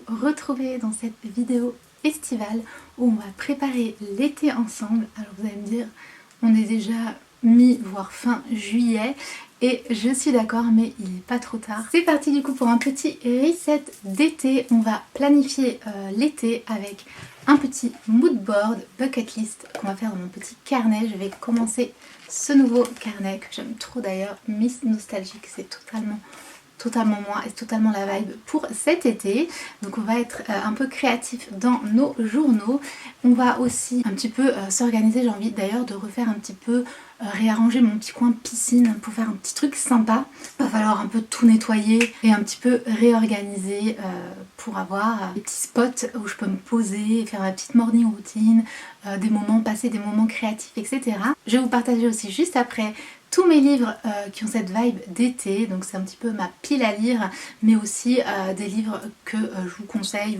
retrouver dans cette vidéo estivale où on va préparer l'été ensemble. Alors vous allez me dire, on est déjà mi voire fin juillet et je suis d'accord, mais il n'est pas trop tard. C'est parti du coup pour un petit reset d'été. On va planifier l'été avec un petit mood board bucket list qu'on va faire dans mon petit carnet. Je vais commencer ce nouveau carnet que j'aime trop d'ailleurs, Miss Nostalgique. C'est totalement moi et totalement la vibe pour cet été. Donc on va être un peu créatif dans nos journaux. On va aussi un petit peu s'organiser. J'ai envie d'ailleurs de refaire un petit peu réarranger mon petit coin piscine pour faire un petit truc sympa. Il va falloir un peu tout nettoyer et un petit peu réorganiser pour avoir des petits spots où je peux me poser, faire ma petite morning routine, des moments, passer des moments créatifs, etc. Je vais vous partager aussi juste après tous mes livres qui ont cette vibe d'été, donc c'est un petit peu ma pile à lire, mais aussi des livres que je vous conseille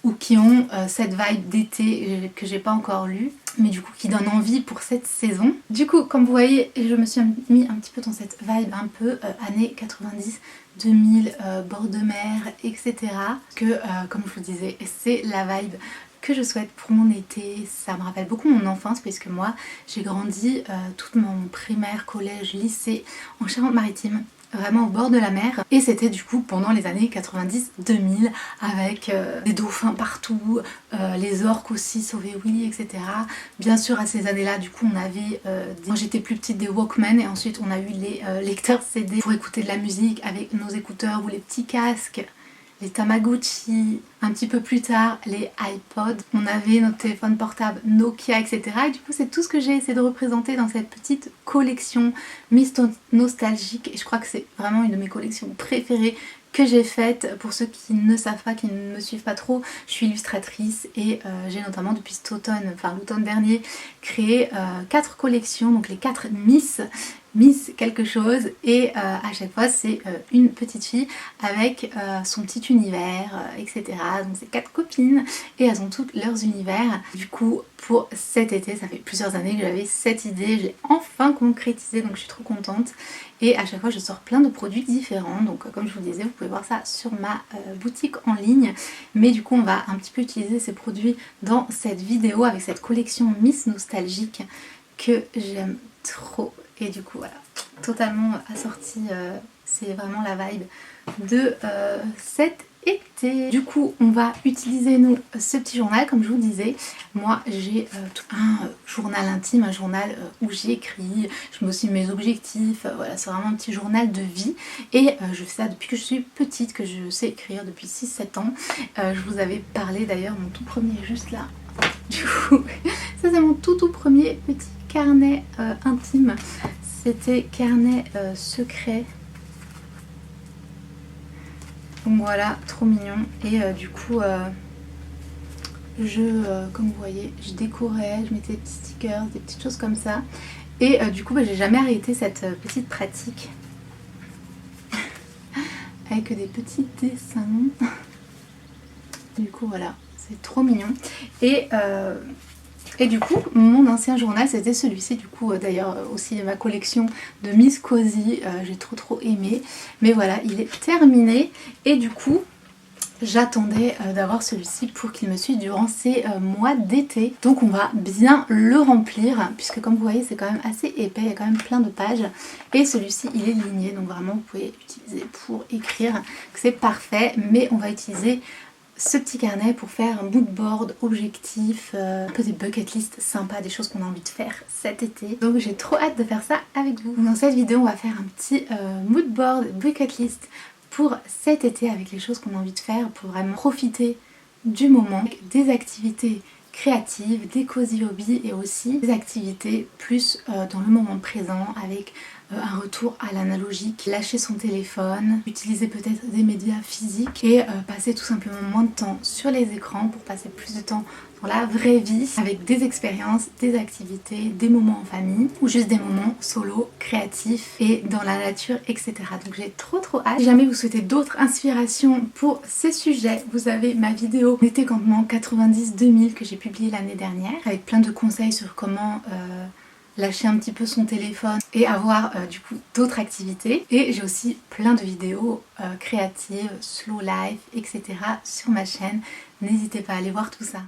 ou qui ont cette vibe d'été que j'ai pas encore lu, mais du coup qui donnent envie pour cette saison. Du coup, comme vous voyez, je me suis mis un petit peu dans cette vibe un peu années 90, 2000, bord de mer, etc. Que, comme je vous disais, c'est la vibe que je souhaite pour mon été. Ça me rappelle beaucoup mon enfance puisque moi j'ai grandi toute mon primaire, collège, lycée en Charente-Maritime, vraiment au bord de la mer, et c'était du coup pendant les années 90-2000 avec des dauphins partout, les orques aussi, Sauver Willy, etc. Bien sûr à ces années là du coup on avait quand j'étais plus petite des Walkman, et ensuite on a eu les lecteurs CD pour écouter de la musique avec nos écouteurs ou les petits casques, les Tamagotchi, un petit peu plus tard les iPods, on avait notre téléphone portable Nokia, etc. Et du coup c'est tout ce que j'ai essayé de représenter dans cette petite collection Miss Nostalgique, et je crois que c'est vraiment une de mes collections préférées que j'ai faite. Pour ceux qui ne savent pas, qui ne me suivent pas trop, je suis illustratrice et j'ai notamment depuis cet automne, enfin l'automne dernier, créé 4 collections, donc les 4 Miss quelque chose, et à chaque fois c'est une petite fille avec son petit univers, etc. Donc c'est 4 copines et elles ont toutes leurs univers. Du coup pour cet été, ça fait plusieurs années que j'avais cette idée, j'ai enfin concrétisé, donc je suis trop contente. Et à chaque fois je sors plein de produits différents, donc comme je vous disais, vous pouvez voir ça sur ma boutique en ligne. Mais du coup on va un petit peu utiliser ces produits dans cette vidéo avec cette collection Miss Nostalgique que j'aime trop. Et du coup voilà, totalement assortie, c'est vraiment la vibe de cet été. Du coup on va utiliser nous ce petit journal, comme je vous disais. Moi j'ai un journal intime, un journal où j'écris, je mets aussi mes objectifs, voilà, c'est vraiment un petit journal de vie. Et je fais ça depuis que je suis petite, que je sais écrire depuis 6-7 ans. Je vous avais parlé d'ailleurs, mon tout premier juste là. Du coup, ça c'est mon tout premier petit carnet intime. C'était carnet secret. Donc voilà, trop mignon. Et du coup, comme vous voyez, je décorais, je mettais des petits stickers, des petites choses comme ça. Et du coup, j'ai jamais arrêté cette petite pratique avec des petits dessins. Du coup, voilà, c'est trop mignon. Et du coup, mon ancien journal, c'était celui-ci. Du coup, d'ailleurs, aussi ma collection de Miss Cozy, j'ai trop aimé. Mais voilà, il est terminé. Et du coup, j'attendais d'avoir celui-ci pour qu'il me suive durant ces mois d'été. Donc on va bien le remplir, puisque comme vous voyez, c'est quand même assez épais. Il y a quand même plein de pages. Et celui-ci, il est ligné. Donc vraiment, vous pouvez l'utiliser pour écrire. C'est parfait. Mais on va utiliser ce petit carnet pour faire un mood board, objectif, un peu des bucket list sympas, des choses qu'on a envie de faire cet été. Donc j'ai trop hâte de faire ça avec vous. Dans cette vidéo, on va faire un petit mood board, bucket list pour cet été avec les choses qu'on a envie de faire pour vraiment profiter du moment, des activités créatives, des cozy hobbies et aussi des activités plus dans le moment présent avec un retour à l'analogique, lâcher son téléphone, utiliser peut-être des médias physiques et passer tout simplement moins de temps sur les écrans pour passer plus de temps dans la vraie vie avec des expériences, des activités, des moments en famille ou juste des moments solo, créatifs et dans la nature, etc. Donc j'ai trop hâte. Si jamais vous souhaitez d'autres inspirations pour ces sujets, vous avez ma vidéo Été campement 90-2000 que j'ai publiée l'année dernière avec plein de conseils sur comment lâcher un petit peu son téléphone et avoir du coup d'autres activités. Et j'ai aussi plein de vidéos créatives, slow life, etc. sur ma chaîne. N'hésitez pas à aller voir tout ça.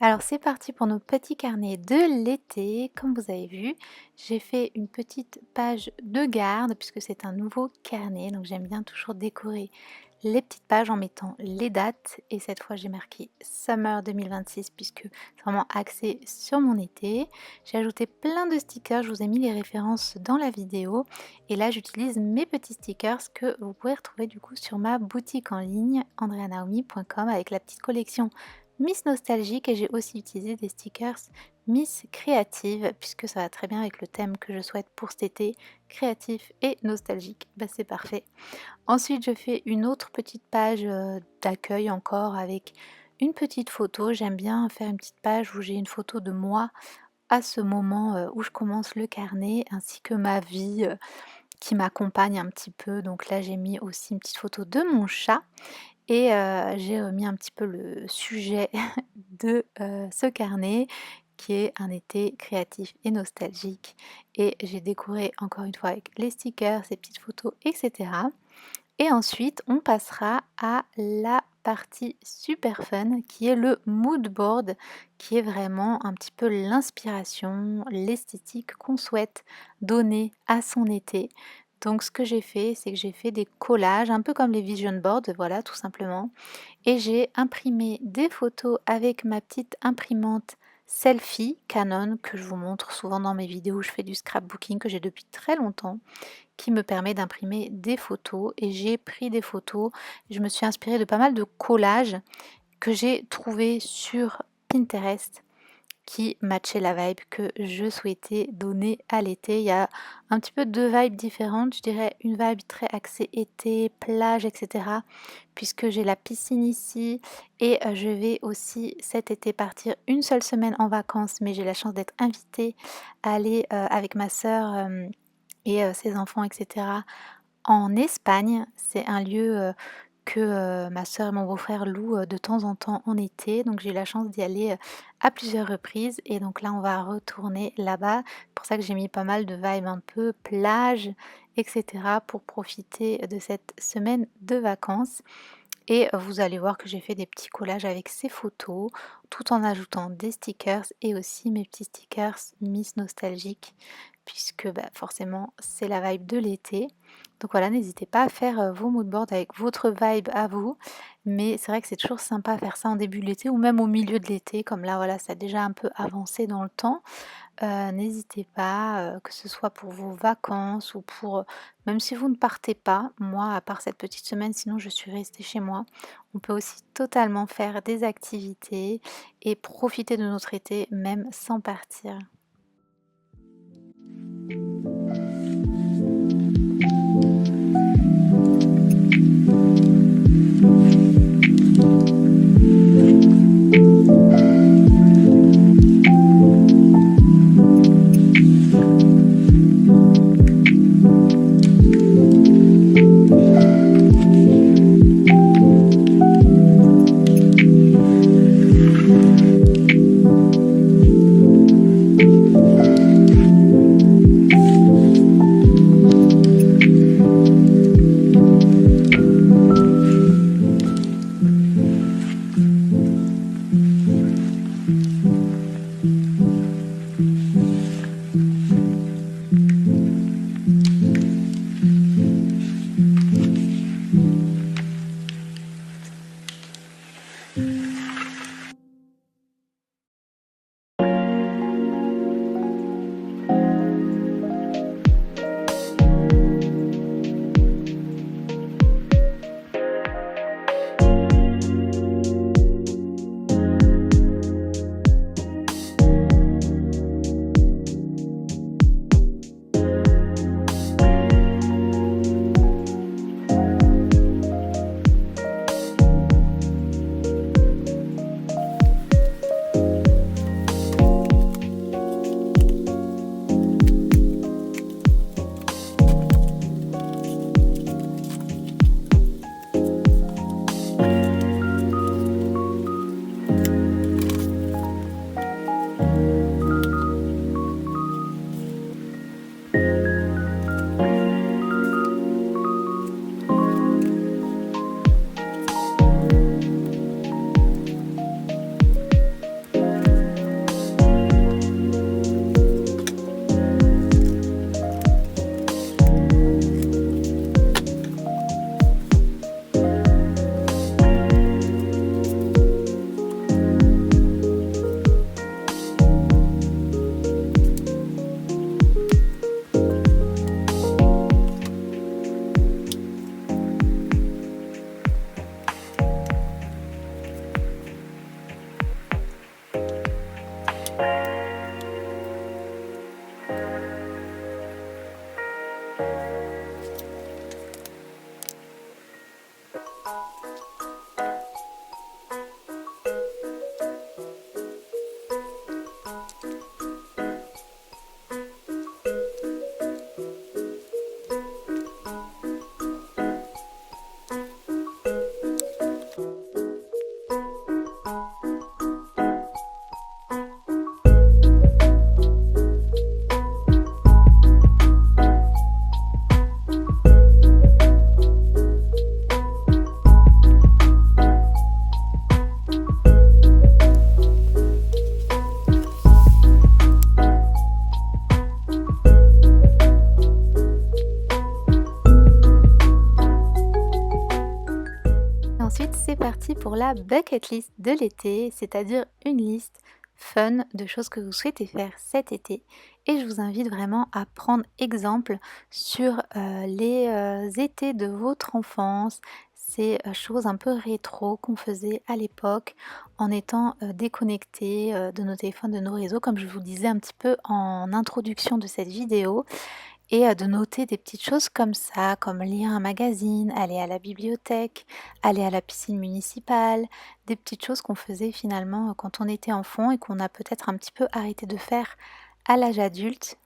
Alors c'est parti pour nos petits carnets de l'été. Comme vous avez vu, j'ai fait une petite page de garde puisque c'est un nouveau carnet. Donc j'aime bien toujours décorer les petites pages en mettant les dates. Et cette fois j'ai marqué Summer 2026 puisque c'est vraiment axé sur mon été. J'ai ajouté plein de stickers, je vous ai mis les références dans la vidéo. Et là j'utilise mes petits stickers que vous pouvez retrouver du coup sur ma boutique en ligne andreanaomi.com avec la petite collection Miss Nostalgique, et j'ai aussi utilisé des stickers Miss Créative puisque ça va très bien avec le thème que je souhaite pour cet été, créatif et nostalgique. Bah, c'est parfait. Ensuite, je fais une autre petite page d'accueil encore avec une petite photo. J'aime bien faire une petite page où j'ai une photo de moi à ce moment où je commence le carnet, ainsi que ma vie qui m'accompagne un petit peu. Donc là, j'ai mis aussi une petite photo de mon chat. Et j'ai remis un petit peu le sujet de ce carnet qui est un été créatif et nostalgique. Et j'ai décoré encore une fois avec les stickers, ces petites photos, etc. Et ensuite, on passera à la partie super fun qui est le mood board, qui est vraiment un petit peu l'inspiration, l'esthétique qu'on souhaite donner à son été. Donc ce que j'ai fait, c'est que j'ai fait des collages, un peu comme les vision boards, voilà, tout simplement. Et j'ai imprimé des photos avec ma petite imprimante selfie Canon que je vous montre souvent dans mes vidéos où je fais du scrapbooking, que j'ai depuis très longtemps, qui me permet d'imprimer des photos. Et j'ai pris des photos, je me suis inspirée de pas mal de collages que j'ai trouvés sur Pinterest qui matchaient la vibe que je souhaitais donner à l'été. Il y a un petit peu deux vibes différentes, je dirais une vibe très axée été, plage, etc. Puisque j'ai la piscine ici et je vais aussi cet été partir une seule semaine en vacances, mais j'ai la chance d'être invitée à aller avec ma sœur et ses enfants, etc. en Espagne. C'est un lieu que ma sœur et mon beau-frère louent de temps en temps en été. Donc j'ai eu la chance d'y aller à plusieurs reprises. Et donc là, on va retourner là-bas. C'est pour ça que j'ai mis pas mal de vibes un peu plage, etc. pour profiter de cette semaine de vacances. Et vous allez voir que j'ai fait des petits collages avec ces photos, tout en ajoutant des stickers et aussi mes petits stickers Miss Nostalgique, puisque forcément c'est la vibe de l'été. Donc voilà, n'hésitez pas à faire vos moodboards avec votre vibe à vous. Mais c'est vrai que c'est toujours sympa à faire ça en début de l'été ou même au milieu de l'été, comme là voilà, ça a déjà un peu avancé dans le temps. N'hésitez pas, que ce soit pour vos vacances ou pour, même si vous ne partez pas, moi à part cette petite semaine, sinon je suis restée chez moi. On peut aussi totalement faire des activités et profiter de notre été même sans partir. parti pour la bucket list de l'été, c'est-à-dire une liste fun de choses que vous souhaitez faire cet été. Et je vous invite vraiment à prendre exemple sur les étés de votre enfance, ces choses un peu rétro qu'on faisait à l'époque en étant déconnecté de nos téléphones, de nos réseaux, comme je vous disais un petit peu en introduction de cette vidéo. Et de noter des petites choses comme ça, comme lire un magazine, aller à la bibliothèque, aller à la piscine municipale, des petites choses qu'on faisait finalement quand on était enfant et qu'on a peut-être un petit peu arrêté de faire à l'âge adulte.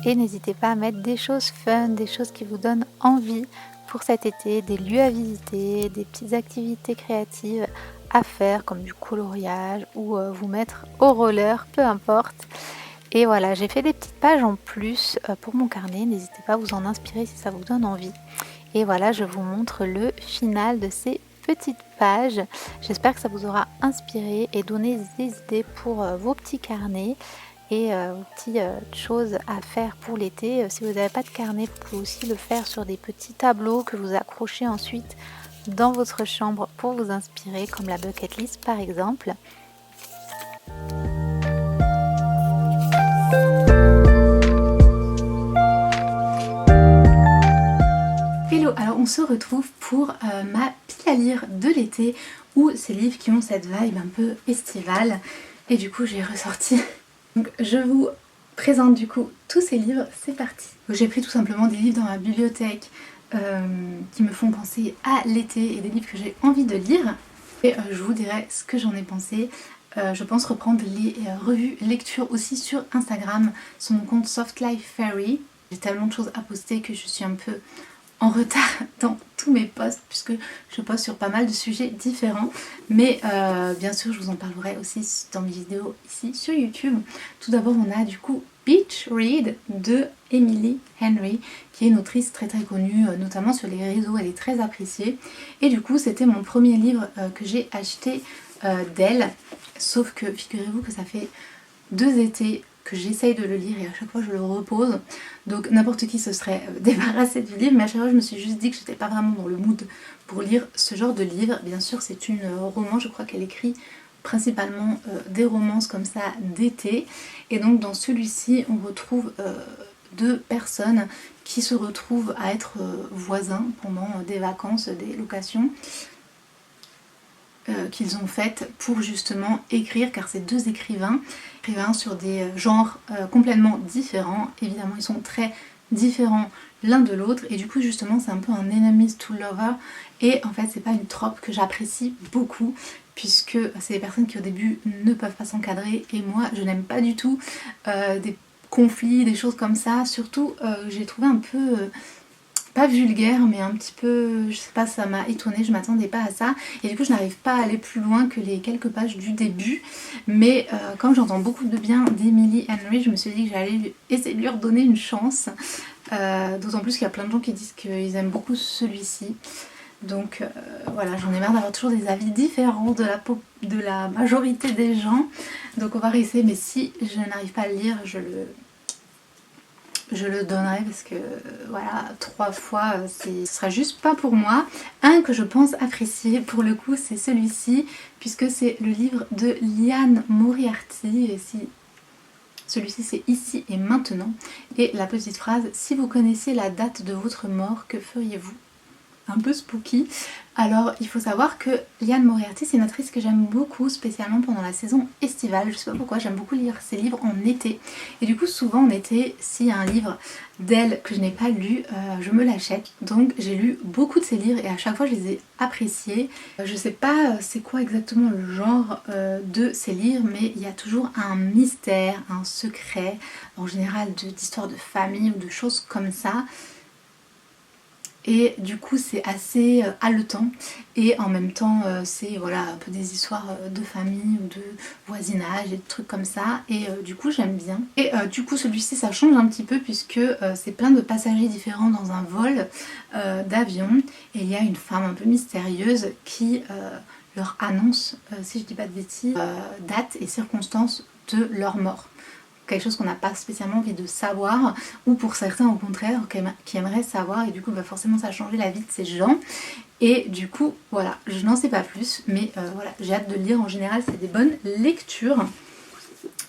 Et n'hésitez pas à mettre des choses fun, des choses qui vous donnent envie pour cet été, des lieux à visiter, des petites activités créatives à faire comme du coloriage ou vous mettre au roller, peu importe. Et voilà, j'ai fait des petites pages en plus pour mon carnet, n'hésitez pas à vous en inspirer si ça vous donne envie. Et voilà, je vous montre le final de ces petites pages. J'espère que ça vous aura inspiré et donné des idées pour vos petits carnets et vos petites choses à faire pour l'été. Si vous n'avez pas de carnet, vous pouvez aussi le faire sur des petits tableaux que vous accrochez ensuite dans votre chambre pour vous inspirer, comme la bucket list par exemple. Hello, alors on se retrouve pour ma pile à lire de l'été, ou ces livres qui ont cette vibe un peu estivale, et du coup j'ai ressorti. Donc je vous présente du coup tous ces livres, c'est parti. J'ai pris tout simplement des livres dans ma bibliothèque qui me font penser à l'été et des livres que j'ai envie de lire, et je vous dirai ce que j'en ai pensé. Je pense reprendre les revues lecture aussi sur Instagram, sur mon compte Soft Life Fairy. J'ai tellement de choses à poster que je suis un peu en retard dans tous mes posts puisque je poste sur pas mal de sujets différents, mais bien sûr je vous en parlerai aussi dans mes vidéos ici sur YouTube. Tout d'abord on a du coup Beach Read de Emily Henry, qui est une autrice très très connue, notamment sur les réseaux, elle est très appréciée, et du coup c'était mon premier livre que j'ai acheté d'elle, sauf que figurez-vous que ça fait 2 étés que j'essaye de le lire et à chaque fois je le repose, donc n'importe qui se serait débarrassé du livre, mais à chaque fois je me suis juste dit que j'étais pas vraiment dans le mood pour lire ce genre de livre. Bien sûr c'est une roman, je crois qu'elle écrit principalement des romances comme ça d'été, et donc dans celui-ci on retrouve 2 personnes qui se retrouvent à être voisins pendant des vacances, des locations qu'ils ont faites pour justement écrire, car c'est 2 écrivains sur des genres complètement différents. Évidemment ils sont très différents l'un de l'autre, et du coup justement c'est un peu un enemies to lover, et en fait c'est pas une trope que j'apprécie beaucoup puisque c'est des personnes qui au début ne peuvent pas s'encadrer, et moi je n'aime pas du tout des conflits, des choses comme ça, surtout j'ai trouvé un peu pas vulgaire, mais un petit peu, je sais pas, ça m'a étonnée, je m'attendais pas à ça, et du coup je n'arrive pas à aller plus loin que les quelques pages du début, mais comme j'entends beaucoup de bien d'Emily Henry, je me suis dit que j'allais essayer de lui redonner une chance, d'autant plus qu'il y a plein de gens qui disent qu'ils aiment beaucoup celui-ci, donc voilà, j'en ai marre d'avoir toujours des avis différents de la majorité des gens, donc on va réessayer, mais si je n'arrive pas à le lire, je le donnerai parce que voilà, 3 fois ce sera juste pas pour moi. Un que je pense apprécier pour le coup c'est celui-ci, puisque c'est le livre de Liane Moriarty, et celui-ci c'est Ici et Maintenant, et la petite phrase: si vous connaissiez la date de votre mort, que feriez-vous? un peu spooky. Alors il faut savoir que Liane Moriarty c'est une autrice que j'aime beaucoup, spécialement pendant la saison estivale. Je sais pas pourquoi, j'aime beaucoup lire ses livres en été. Et du coup souvent en été, s'il y a un livre d'elle que je n'ai pas lu, je me l'achète. Donc j'ai lu beaucoup de ses livres et à chaque fois je les ai appréciés. Je sais pas c'est quoi exactement le genre de ces livres, mais il y a toujours un mystère, un secret, en général d'histoires de famille ou de choses comme ça. Et du coup c'est assez haletant et en même temps c'est voilà un peu des histoires de famille ou de voisinage et des trucs comme ça et du coup j'aime bien. Et du coup celui-ci ça change un petit peu puisque c'est plein de passagers différents dans un vol d'avion et il y a une femme un peu mystérieuse qui leur annonce, si je dis pas de bêtises, date et circonstances de leur mort. Quelque chose qu'on n'a pas spécialement envie de savoir, ou pour certains au contraire qui aimeraient savoir, et du coup bah forcément ça a changé la vie de ces gens. Et du coup voilà, je n'en sais pas plus, mais voilà, j'ai hâte de le lire. En général c'est des bonnes lectures.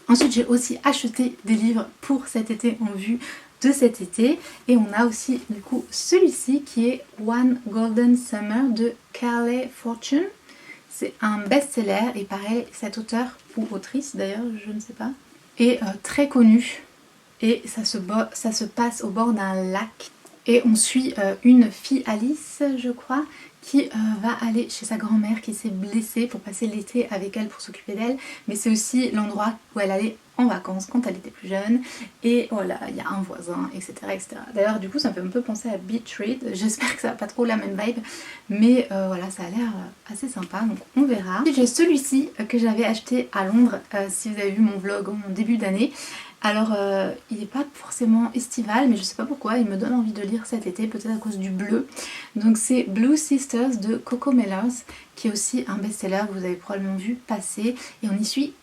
Ensuite j'ai aussi acheté des livres pour cet été en vue de cet été, et on a aussi du coup celui-ci qui est One Golden Summer de Carley Fortune. C'est un best-seller et pareil, cet auteur ou autrice d'ailleurs, je ne sais pas, est très connu et ça se passe au bord d'un lac et on suit une fille, Alice je crois, qui va aller chez sa grand-mère qui s'est blessée pour passer l'été avec elle pour s'occuper d'elle, mais c'est aussi l'endroit où elle allait en vacances quand elle était plus jeune et voilà, il y a un voisin, etc. etc. D'ailleurs du coup ça me fait un peu penser à Beach Read, j'espère que ça va pas trop la même vibe, mais voilà, ça a l'air assez sympa, donc on verra. J'ai celui-ci que j'avais acheté à Londres, si vous avez vu mon vlog en début d'année. Alors il n'est pas forcément estival, mais je sais pas pourquoi, il me donne envie de lire cet été, peut-être à cause du bleu. Donc c'est Blue Sisters de Coco Mellers, qui est aussi un best-seller que vous avez probablement vu passer. Et on y suit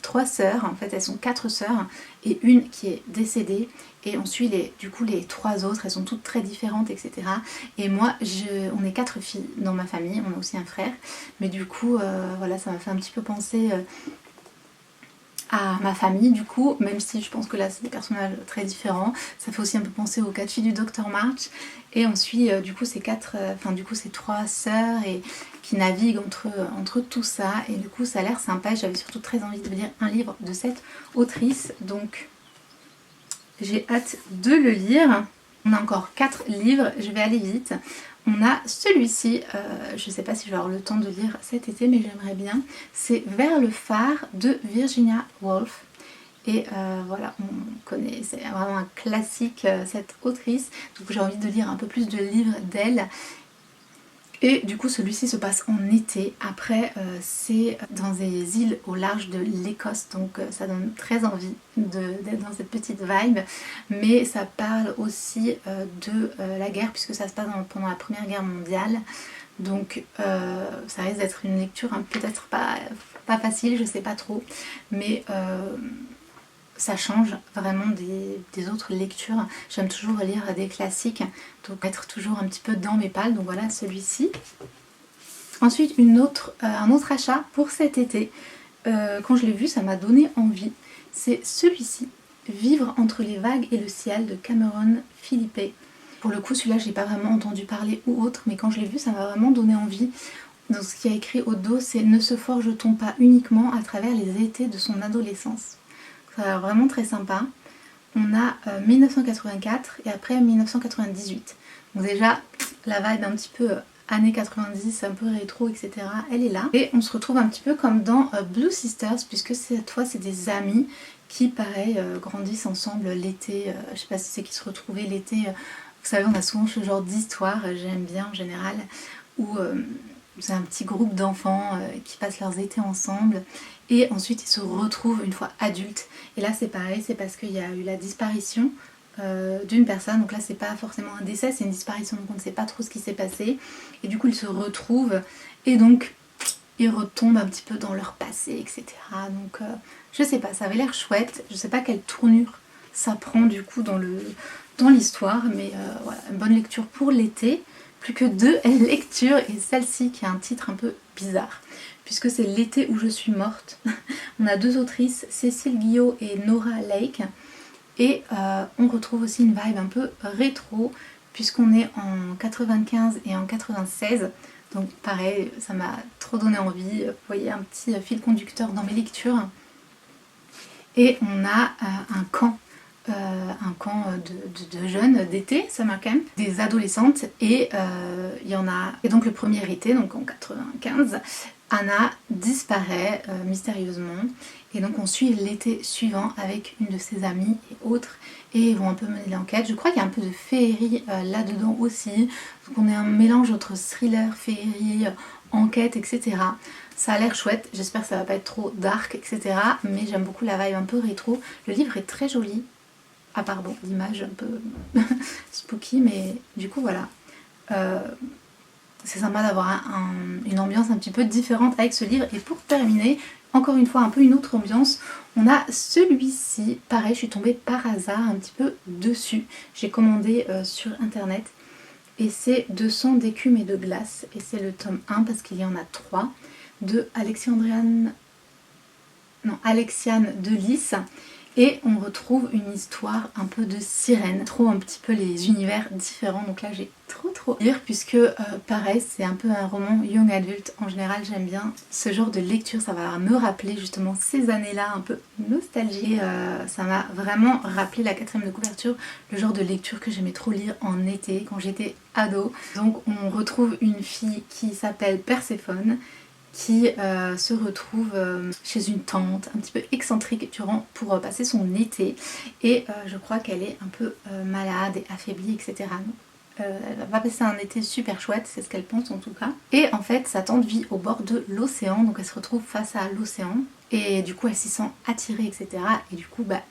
trois sœurs, en fait elles sont 4 sœurs, et une qui est décédée. Et on suit du coup les 3 autres, elles sont toutes très différentes, etc. Et moi, on est 4 filles dans ma famille, on a aussi un frère. Mais du coup, voilà, ça m'a fait un petit peu penser à ma famille du coup, même si je pense que là c'est des personnages très différents. Ça fait aussi un peu penser aux 4 filles du Dr March, et on suit du coup ces 3 sœurs et qui naviguent entre tout ça, et du coup ça a l'air sympa. J'avais surtout très envie de lire un livre de cette autrice, donc j'ai hâte de le lire. On a encore 4 livres, je vais aller vite. On a celui-ci, je ne sais pas si je vais avoir le temps de lire cet été, mais j'aimerais bien. C'est Vers le phare de Virginia Woolf. Et voilà, on connaît, c'est vraiment un classique, cette autrice. Donc j'ai envie de lire un peu plus de livres d'elle. Et du coup celui-ci se passe en été. Après c'est dans des îles au large de l'Écosse, donc ça donne très envie d'être dans cette petite vibe. Mais ça parle aussi de la guerre, puisque ça se passe pendant la Première Guerre mondiale. Donc ça risque d'être une lecture hein, peut-être pas facile, je sais pas trop, mais ça change vraiment des autres lectures. J'aime toujours lire des classiques, donc être toujours un petit peu dans mes pales. Donc voilà celui-ci. Ensuite un autre achat pour cet été. Quand je l'ai vu ça m'a donné envie. C'est celui-ci, Vivre entre les vagues et le ciel de Cameron Philippe. Pour le coup celui-là j'ai pas vraiment entendu parler ou autre, mais quand je l'ai vu ça m'a vraiment donné envie. Donc ce qui a écrit au dos c'est: ne se forge-t-on pas uniquement à travers les étés de son adolescence. Ça a l'air vraiment très sympa. On a 1984 et après 1998. Donc déjà la vibe un petit peu années 90, un peu rétro, etc. elle est là. Et on se retrouve un petit peu comme dans Blue Sisters, puisque cette fois c'est des amis qui pareil grandissent ensemble l'été. Je sais pas si c'est qu'ils se retrouvaient l'été. Vous savez on a souvent ce genre d'histoire, j'aime bien en général, où c'est un petit groupe d'enfants qui passent leurs étés ensemble et ensuite ils se retrouvent une fois adultes. Et là c'est pareil, c'est parce qu'il y a eu la disparition d'une personne, donc là c'est pas forcément un décès, c'est une disparition, donc on ne sait pas trop ce qui s'est passé. Et du coup ils se retrouvent et donc ils retombent un petit peu dans leur passé, etc. Donc je sais pas, ça avait l'air chouette, je sais pas quelle tournure ça prend du coup dans l'histoire, mais voilà, une bonne lecture pour l'été. Plus que 2 lectures, et celle-ci qui a un titre un peu bizarre puisque c'est L'été où je suis morte. On a 2 autrices, Cécile Guillot et Nora Lake, et on retrouve aussi une vibe un peu rétro puisqu'on est en 95 et en 96. Donc pareil, ça m'a trop donné envie. Vous voyez un petit fil conducteur dans mes lectures. Et on a un camp de jeunes d'été, summer camp, des adolescentes, et il y en a. Et donc le premier été, donc en 95, Anna disparaît mystérieusement, et donc on suit l'été suivant avec une de ses amies et autres, et ils vont un peu mener l'enquête. Je crois qu'il y a un peu de féerie là-dedans aussi, donc on est un mélange entre thriller, féerie, enquête, etc. Ça a l'air chouette, j'espère que ça va pas être trop dark, etc. Mais j'aime beaucoup la vibe un peu rétro. Le livre est très joli, à part bon, l'image un peu spooky, mais du coup voilà. C'est sympa d'avoir une ambiance un petit peu différente avec ce livre. Et pour terminer, encore une fois un peu une autre ambiance, on a celui-ci. Pareil, je suis tombée par hasard un petit peu dessus. J'ai commandé sur internet. Et c'est 200 d'écume et de glace. Et c'est le tome 1 parce qu'il y en a 3 de Alexiane Delis. Et on retrouve une histoire un peu de sirène. Trop un petit peu les univers différents. Donc là j'ai trop lire puisque pareil c'est un peu un roman young adult. En général j'aime bien ce genre de lecture. Ça va me rappeler justement ces années-là un peu nostalgie. Et ça m'a vraiment rappelé la 4e de couverture. Le genre de lecture que j'aimais trop lire en été quand j'étais ado. Donc on retrouve une fille qui s'appelle Perséphone, qui se retrouve chez une tante un petit peu excentrique pour passer son été, et je crois qu'elle est un peu malade et affaiblie, etc. Elle va passer un été super chouette, c'est ce qu'elle pense en tout cas. Et en fait sa tante vit au bord de l'océan, donc elle se retrouve face à l'océan et du coup elle s'y sent attirée, etc. Et du coup bah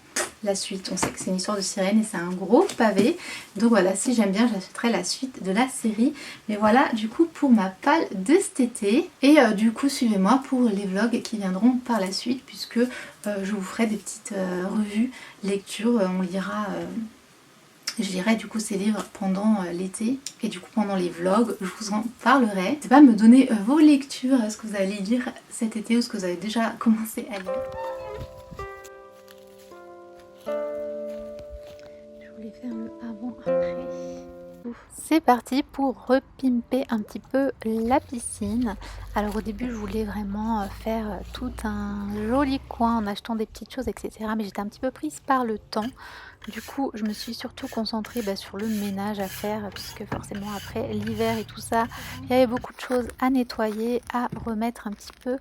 la suite, on sait que c'est une histoire de sirène et c'est un gros pavé, donc voilà, si j'aime bien j'achèterai la suite de la série. Mais voilà du coup pour ma palle de cet été, et du coup suivez-moi pour les vlogs qui viendront par la suite, puisque je vous ferai des petites revues, lectures, on lira je lirai du coup ces livres pendant l'été, et du coup pendant les vlogs je vous en parlerai. N'hésitez pas à me donner vos lectures, ce que vous allez lire cet été ou ce que vous avez déjà commencé à lire. Faire le avant-après. C'est parti pour repimper un petit peu la piscine. Alors au début je voulais vraiment faire tout un joli coin en achetant des petites choses, etc. Mais j'étais un petit peu prise par le temps. Du coup je me suis surtout concentrée sur le ménage à faire, puisque forcément après l'hiver et tout ça, il y avait beaucoup de choses à nettoyer, à remettre un petit peu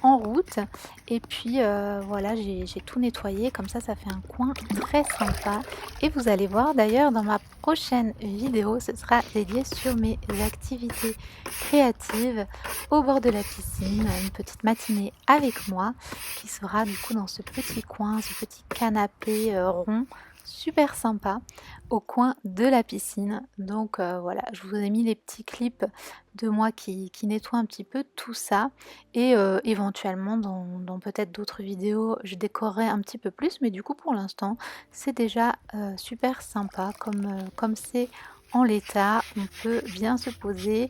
en route. Et puis voilà, j'ai tout nettoyé, comme ça ça fait un coin très sympa. Et vous allez voir d'ailleurs dans ma prochaine vidéo, ce sera dédié sur mes activités créatives au bord de la piscine, une petite matinée avec moi qui sera du coup dans ce petit coin, ce petit canapé rond super sympa au coin de la piscine. Donc voilà, je vous ai mis les petits clips de moi qui nettoie un petit peu tout ça, et éventuellement dans peut-être d'autres vidéos je décorerai un petit peu plus, mais du coup pour l'instant c'est déjà super sympa comme c'est en l'état. On peut bien se poser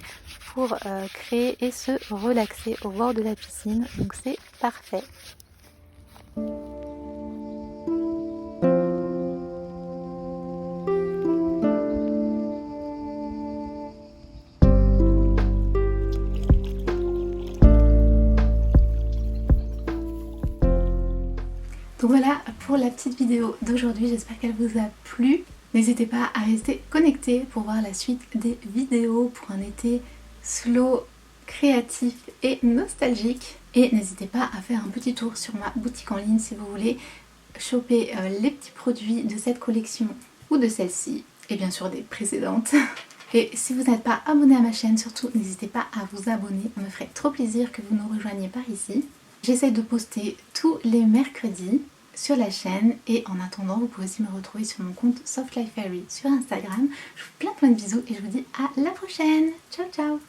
pour créer et se relaxer au bord de la piscine, donc c'est parfait. Donc voilà pour la petite vidéo d'aujourd'hui, j'espère qu'elle vous a plu. N'hésitez pas à rester connecté pour voir la suite des vidéos pour un été slow, créatif et nostalgique. Et n'hésitez pas à faire un petit tour sur ma boutique en ligne si vous voulez choper les petits produits de cette collection ou de celle-ci, et bien sûr des précédentes. Et si vous n'êtes pas abonné à ma chaîne, surtout n'hésitez pas à vous abonner, ça me ferait trop plaisir que vous nous rejoigniez par ici. J'essaye de poster tous les mercredis sur la chaîne, et en attendant vous pouvez aussi me retrouver sur mon compte Soft Life Fairy sur Instagram. Je vous fais plein de bisous et je vous dis à la prochaine. Ciao ciao.